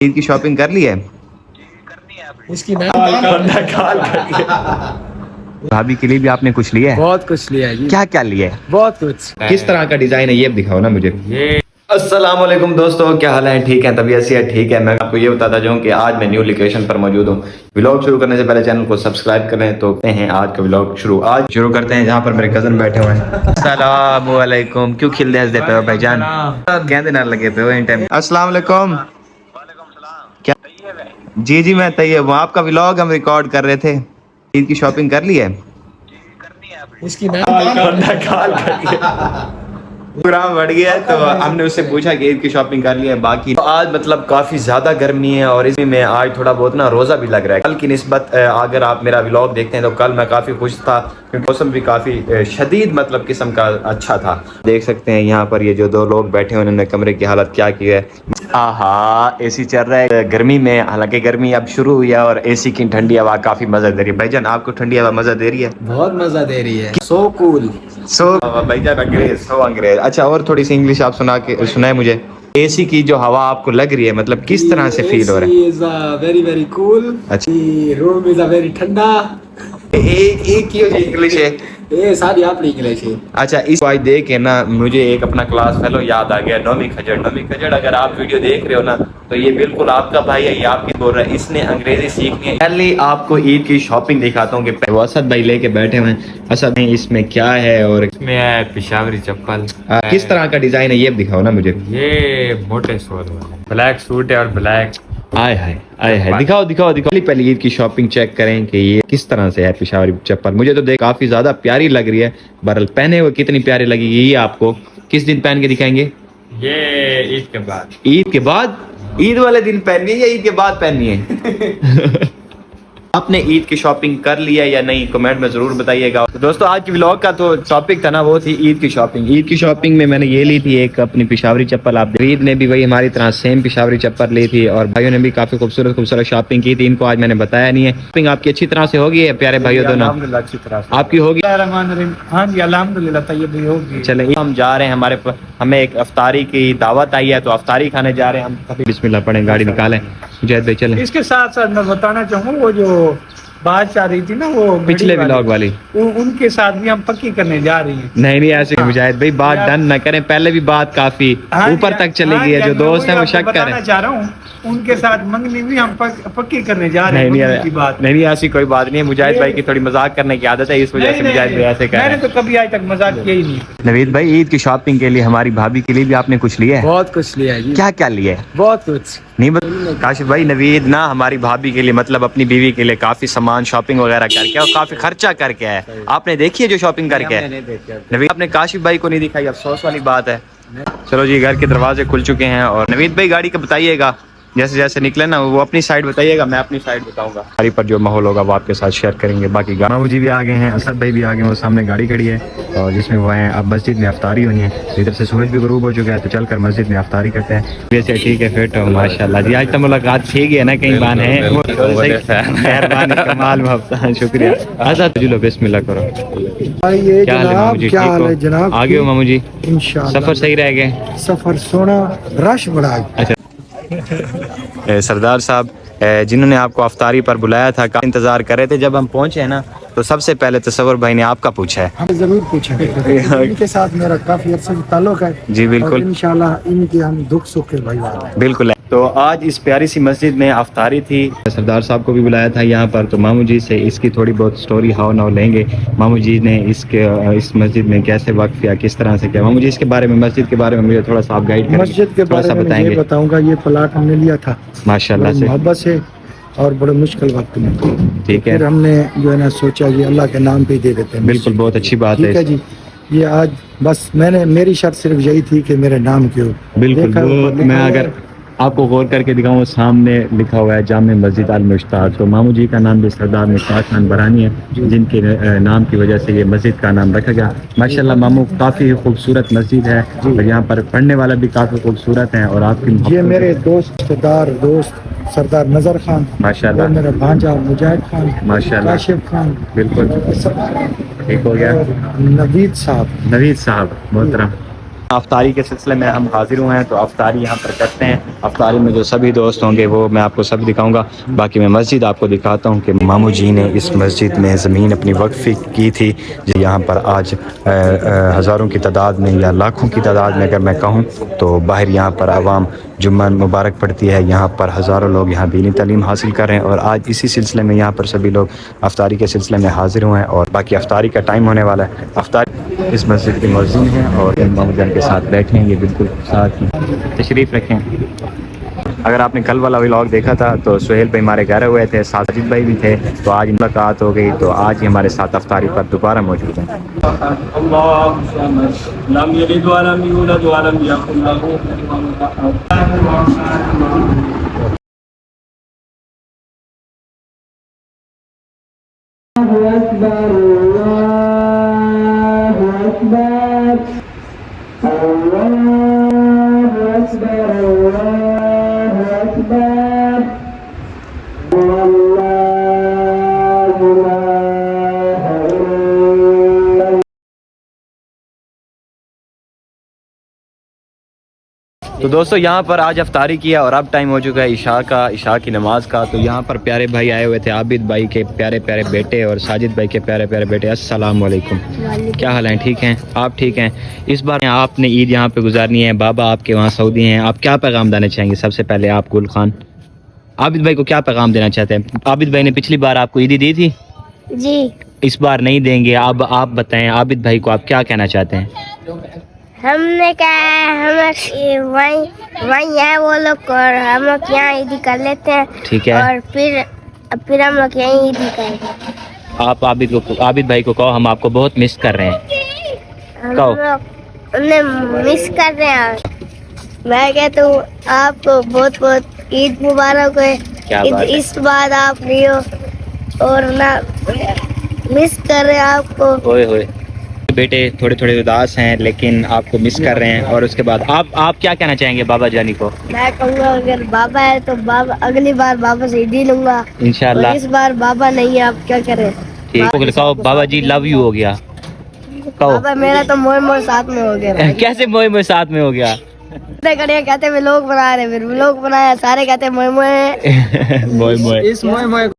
عید کی شاپنگ کر لی ہے؟ اس کی بھابھی کے لیے بھی آپ نے کچھ لیا ہے؟ بہت کچھ لیا ہے جی، کیا کیا لیا ہے؟ بہت کچھ۔ کس طرح کا ڈیزائن ہے یہ دکھاؤ نا مجھے۔ السلام علیکم دوستو، کیا حال ہے؟ ٹھیک ہے؟ طبیعت سے ٹھیک ہے؟ میں آپ کو یہ بتاتا جاؤں کہ آج میں نیو لوکیشن پر موجود ہوں۔ ولاگ شروع کرنے سے پہلے چینل کو سبسکرائب کریں تو کہتے ہیں آج کا ولاگ شروع کرتے ہیں جہاں پر میرے کزن بیٹھے ہوئے ہیں۔ السلام علیکم، کیوں کھل دے پہ ہو بھائی جان؟ کہندے نہ لگے پہ ہو ان ٹائم۔ السلام علیکم۔ کیا؟ جی میں طیب ہوں، آپ کا ولاگ ہم ریکارڈ کر رہے تھے۔ عید کی شاپنگ کر لی ہے؟ اس کی پروگرام بڑھ گیا ہے تو ہم نے اس سے پوچھا کہ عید کی شاپنگ کر لی ہے باقی آج مطلب کافی زیادہ گرمی ہے اور اس میں آج تھوڑا بہت نا روزہ بھی لگ رہا ہے۔ کل کی نسبت اگر آپ میرا ولاگ دیکھتے ہیں تو کل میں کافی خوش تھا کیونکہ موسم بھی کافی شدید مطلب قسم کا اچھا تھا۔ دیکھ سکتے ہیں یہاں پر یہ جو دو لوگ بیٹھے ہیں انہوں نے کمرے کی حالت کیا کی ہے۔ آہا، اے سی چل رہا ہے گرمی میں، حالانکہ گرمی اب شروع ہوئی ہے اور اے سی کی ٹھنڈی ہوا کافی مزہ دے رہی ہے۔ بھائی جان آپ کو ٹھنڈی ہوا مزہ دے رہی ہے؟ بہت مزہ دے رہی ہے، سو کول۔ بھائی جان انگریز۔ اچھا اور تھوڑی سی انگلش آپ سنائے مجھے۔ اے سی کی جو ہوا آپ کو لگ رہی ہے مطلب کس طرح سے فیل ہو رہا ہے؟ Very very cool. اچھا، روم از ویری ٹھنڈا۔ ایک ہی انگلش ہے، یہ ساری اپنی انگلش ہے۔ اچھا اس آج دیکھ کے نا مجھے ایک اپنا کلاس فیلو یاد آ گیا، نومی کھجڑ۔ اگر آپ ویڈیو دیکھ رہے ہو نا تو یہ بالکل آپ کا بھائی ہے، یہ آپ کی بول رہا ہے، اس نے انگریزی سیکھنی ہے۔ پہلے آپ کو عید کی شاپنگ دکھاتا ہوں کہ وہ اسد بھائی لے کے بیٹھے ہوئے ہیں۔ اسد اس میں کیا ہے اور اس میں ہے پشاوری چپل، کس طرح کا ڈیزائن ہے یہ دکھاؤ نا مجھے۔ یہ موٹے سول والا بلیک سوٹ ہے اور بلیک آئے دکھاؤ۔ پہلے عید کی شاپنگ چیک کریں کہ یہ کس طرح سے ہے پشاوری چپل۔ مجھے تو دیکھ کافی زیادہ پیاری لگ رہی ہے، بہرحال پہنے ہوئے کتنی پیاری لگے گی یہ آپ کو کس دن پہن کے دکھائیں گے؟ یہ عید کے بعد۔ عید کے بعد؟ عید والے دن پہننی ہے یا عید کے بعد پہننی ہے؟ آپ نے عید کی شاپنگ کر لی ہے یا نہیں کمنٹ میں ضرور بتائیے گا۔ دوستو آج کی ولاگ کا تو ٹاپک تھا نا وہ تھی عید کی شاپنگ۔ عید کی شاپنگ میں نے یہ لی تھی ایک اپنی پشاوری چپل۔ آپ عید نے بھی وہی ہماری طرح سیم پشاوری چپل لی تھی اور بھائیوں نے بھی کافی خوبصورت شاپنگ کی تھی۔ ان کو آج میں نے بتایا نہیں ہے۔ شاپنگ آپ کی اچھی طرح سے ہوگی ہے پیارے بھائیوں دونوں؟ الحمدللہ اچھی طرح سے آپ کی ہوگی؟ ہاں جی الحمدللہ طیب بھی ہوگی۔ چلیں ہم جا رہے ہیں، ہمیں ایک افطاری کی دعوت آئی ہے تو افطاری کھانے جا رہے ہیں ہم۔ بسم اللہ پڑھیں، گاڑی نکالیں مجاہد بھائی چلیں۔ اس کے ساتھ ساتھ میں بتانا چاہوں وہ جو بات چاہ رہی تھی نا وہ پچھلے ولاگ والی ان کے ساتھ بھی ہم پکی کرنے جا رہی ہیں۔ نہیں ایسے مجاہد بھائی بات ڈن نہ کریں، پہلے بھی بات کافی اوپر تک چلی گئی ہے۔ جو دوست ہیں وہ شک کریں۔ بتانا چاہ رہا ہوں ان کے ساتت منگنی بھی ہم پکی کرنے جا رہے ہیں۔ نہیں ایسی کوئی بات نہیں ہے۔ مجاہد بھائی کی تھوڑی مذاق کرنے کی عادت ہے، اس وجہ سے مجاہد بھائی ایسے کہہ رہے میں ہیں۔ نے تو کبھی آج تک مذاق کیا ہی نہیں۔ نوید بھائی عید کی شاپنگ کے لیے ہماری بھابھی کے لیے بھی آپ نے کچھ لیا ہے؟ بہت کچھ لیا ہے جی، کیا کیا لیا ہے؟ بہت کچھ۔ نہیں کاشف بھائی نوید نا ہماری بھابھی کے لیے مطلب اپنی بیوی کے لیے کافی سامان شاپنگ وغیرہ کر کے اور کافی خرچہ کر کے ہے۔ آپ نے دیکھی ہے جو شاپنگ کر کے ہے؟ نوید آپ نے کاشف بھائی کو نہیں دکھائی، افسوس والی بات ہے۔ چلو جی گھر کے دروازے کھل چکے ہیں اور نوید بھائی گاڑی کا بتائیے گا جیسے جیسے نکلے نا وہ اپنی سائڈ بتائیے گا، میں اپنی سائڈ بتاؤں گا۔ گاڑی پر جو ماحول ہوگا وہ آپ کے ساتھ شیئر کریں گے۔ باقی گانا جی بھی آ گئے ہیں، اسد بھائی بھی آ گئے ہیں، وہ سامنے گاڑی کھڑی ہے اور جس میں وہ ہیں اب مسجد میں افطاری ہونی ہے۔ ادھر سے سورج بھی غروب ہو چکا ہے تو چل کر مسجد میں افطاری کرتے ہیں۔ ویسے ٹھیک ہے فٹ ہو ماشاء اللہ جی، آج تو ملاقات ٹھیک ہے نا، کہیں بان ہے مہربانی کمال محبت شکریہ۔ آزاد جلو بسم اللہ کرو۔ کیا حال ہے مامو جی؟ کیا حال ہے جناب؟ آگے ہو مامو جی؟ انشاءاللہ سفر صحیح رہ گئے؟ سفر سونا رش بڑا ہے۔ اچھا سردار صاحب جنہوں نے آپ کو افطاری پر بلایا تھا کافی انتظار کر رہے تھے، جب ہم پہنچے ہیں نا تو سب سے پہلے تصور بھائی نے آپ کا پوچھا ہے۔ ہم ضرور پوچھیں گے، ان کے ساتھ میرا کافی عرصے سے تعلق ہے جی بالکل، اور انشاءاللہ ان کے ہم دکھ سکھ کے بھائی والے ہیں۔ بالکل ہے۔ تو آج اس پیاری سی مسجد میں افطاری تھی، سردار صاحب کو بھی بلایا تھا یہاں پر، تو مامو جی سے اس کی تھوڑی بہت سٹوری ہاؤ ناؤ لیں گے۔ مامو جی نے اس مسجد میں کیسے وقف کیا، کس طرح سے کیا، مامو جی اس کے بارے میں مسجد کے بارے میں مجھے تھوڑا سا آپ گائیڈ کریں، مسجد کے تھوڑا بارے سا میں بتائیں یہ گے؟ بتاؤں گا، یہ پلاٹ ہم نے لیا تھا ماشاء اللہ بڑی سے، محبت سے اور بڑے مشکل وقت میں، ٹھیک ہے، پھر ہم نے جو ہے نا سوچا یہ اللہ کے نام پہ ہی دے دیتے ہیں۔ بالکل بہت اچھی بات ٹھیک ہے جی، یہ آج بس میری شرط صرف یہی تھی کہ میرے نام کیوں بالکل۔ وہ میں اگر آپ کو غور کر کے دکھاؤں سامنے لکھا ہوا ہے جامع مسجد المشتاق، تو مامو جی کا نام بھی سردار مشتاق خان برانی ہے، جن کے نام کی وجہ سے یہ مسجد کا نام رکھا گیا۔ ماشاءاللہ مامو کافی خوبصورت مسجد ہے اور یہاں پر پڑھنے والا بھی کافی خوبصورت ہیں اور آپ کی یہ میرے دوست سردار نظر خان، ماشاءاللہ، اور میرا بھانجا مجاہد خان، ماشاءاللہ، کاشف خان، بالکل ٹھیک ہو گیا، نوید صاحب نوید صاحب محترم، افطاری کے سلسلے میں ہم حاضر ہوئے ہیں، تو افطاری یہاں پر کرتے ہیں. افطاری میں جو سبھی دوست ہوں گے وہ میں آپ کو سب دکھاؤں گا. باقی میں مسجد آپ کو دکھاتا ہوں کہ ماموں جی نے اس مسجد میں زمین اپنی وقف کی تھی. یہاں پر آج ہزاروں کی تعداد میں یا لاکھوں کی تعداد میں اگر میں کہوں تو باہر یہاں پر عوام جمعہ مبارک پڑتی ہے. یہاں پر ہزاروں لوگ یہاں دینی تعلیم حاصل کر رہے ہیں، اور آج اسی سلسلے میں یہاں پر سبھی لوگ افطاری کے سلسلے میں حاضر ہوئے ہیں. اور باقی افطاری کا ٹائم ہونے والا ہے. افطاری اس مسجد کے مؤذن ہیں اور ان ماموں جان کے ساتھ بیٹھے ہیں، یہ بالکل ساتھ ہی تشریف رکھیں. اگر آپ نے کل والا ولاگ دیکھا تھا تو سہیل بھائی ہمارے گھر ہوئے تھے، ساجد بھائی بھی تھے، تو آج ملاقات ہو گئی، تو آج ہی ہمارے ساتھ افطاری پر دوبارہ موجود ہیں. تو دوستو یہاں پر آج افطاری کیا اور اب ٹائم ہو چکا ہے عشاء کی نماز کا. تو یہاں پر پیارے بھائی آئے ہوئے تھے، عابد بھائی کے پیارے پیارے بیٹے اور ساجد بھائی کے پیارے پیارے بیٹے. السلام علیکم، کیا حال ہیں؟ ٹھیک ہیں آپ؟ ٹھیک ہیں. اس بار آپ نے عید یہاں پہ گزارنی ہے، بابا آپ کے وہاں سعودی ہیں. آپ کیا پیغام دینا چاہیں گے؟ سب سے پہلے آپ گل خان عابد بھائی کو کیا پیغام دینا چاہتے ہیں؟ عابد بھائی نے پچھلی بار آپ کو عیدی دی تھی، جی اس بار نہیں دیں گے. اب آپ بتائیں عابد بھائی کو آپ کیا کہنا چاہتے ہیں؟ ہم نے کہا ہم وہیں ہیں وہ لوگ، اور ہم لوگ یہاں عیدی کر لیتے ہیں. ٹھیک ہے. اور پھر ہم لوگ یہیں عیدی کریں گے. آپ عابد بھائی کو کہو ہم آپ کو بہت مس کر رہے ہیں. ہم کہو. لوگ انہیں مس کر رہے ہیں. میں کہتا ہوں آپ کو بہت بہت عید مبارک ہوئے. کیا بات ہے. اس بار آپ نہیں ہو اور نہ مس کر رہے ہیں آپ کو. ہوئے ہوئے بیٹے تھوڑے تھوڑے اداس ہیں لیکن آپ کو مس کر رہے ہیں. اور اس کے بعد آپ کیا کہنا چاہیں گے بابا جانی کو؟ میں کہوں گا اگر بابا ہے تو بابا اگلی بار بابا سے عیدی لوں گا انشاءاللہ. اور اس بار بابا نہیں ہے، آپ کیا کریں؟ ٹھیک کہو بابا جی لو یو ہو گیا. کہو بابا میرا تو موئے موئے ساتھ میں ہو گیا. کیسے موئے موئے ساتھ میں ہو گیا؟ کہتے ہیں لوگ بنا رہے، پھر لوگ بنایا، سارے کہتے ہیں موئے موئے. موئے موئے اس موئے